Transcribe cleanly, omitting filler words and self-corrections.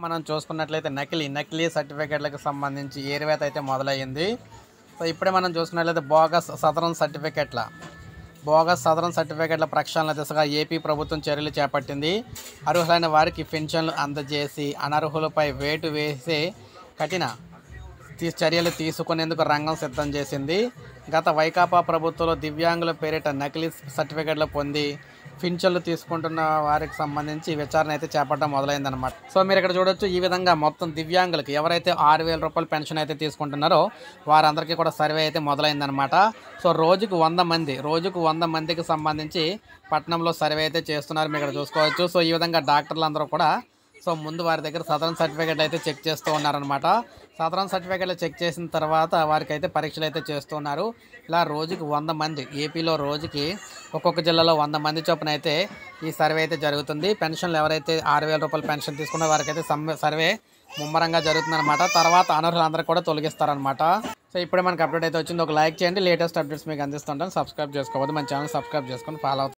మనం చూసుకున్నట్లయితే నకిలీ సర్టిఫికేట్లకు సంబంధించి ఏరివేత అయితే మొదలయ్యింది. సో ఇప్పుడే మనం చూసుకున్నట్లయితే బోగస్ సదరన్ సర్టిఫికేట్ల ప్రక్షాళన దిశగా ఏపీ ప్రభుత్వం చర్యలు చేపట్టింది. అర్హులైన వారికి పెన్షన్లు అందజేసి అనర్హులపై వేటు వేసే కఠిన చర్యలు తీసుకునేందుకు రంగం సిద్ధం చేసింది. గత వైకాపా ప్రభుత్వంలో దివ్యాంగుల పేరిట నకిలీ సర్టిఫికేట్లు పొంది పింఛన్లు తీసుకుంటున్న వారికి సంబంధించి విచారణ అయితే చేపట్టడం మొదలైందనమాట. సో మీరు ఇక్కడ చూడొచ్చు, ఈ విధంగా మొత్తం దివ్యాంగులకి ఎవరైతే 6,000 రూపాయల పెన్షన్ అయితే తీసుకుంటున్నారో వారందరికీ కూడా సర్వే అయితే మొదలైందనమాట. సో రోజుకు 100 మందికి సంబంధించి పట్టణంలో సర్వే అయితే చేస్తున్నారు, మీరు ఇక్కడ చూసుకోవచ్చు. సో ఈ విధంగా డాక్టర్లు అందరూ కూడా సో ముందు వారి దగ్గర సదరన్ సర్టిఫికేట్ అయితే చెక్ చేస్తూ ఉన్నారనమాట. సదరన్ సర్టిఫికేట్లు చెక్ చేసిన తర్వాత వారికి అయితే పరీక్షలు అయితే చేస్తున్నారు. ఇలా రోజుకి 100 మంది, ఏపీలో రోజుకి ఒక్కొక్క జిల్లాలో 100 మంది చొప్పున అయితే ఈ సర్వే అయితే జరుగుతుంది. పెన్షన్లు ఎవరైతే 6,000 రూపాయల పెన్షన్ తీసుకున్న వారికి అయితే సర్వే ముమ్మరంగా జరుగుతుందన్నమాట. తర్వాత అనర్హులందరూ కూడా తొలగిస్తారనమాట. సో ఇప్పుడే మనకు అప్డేట్ అయితే వచ్చింది. ఒక లైక్ చేయండి, లేటెస్ట్ అప్డేట్స్ మీకు అందిస్తుంటాను. సబ్స్క్రైబ్ చేసుకోవద్దు, మన ఛానల్ సబ్స్క్రైబ్ చేసుకొని ఫాలో అవుతాను.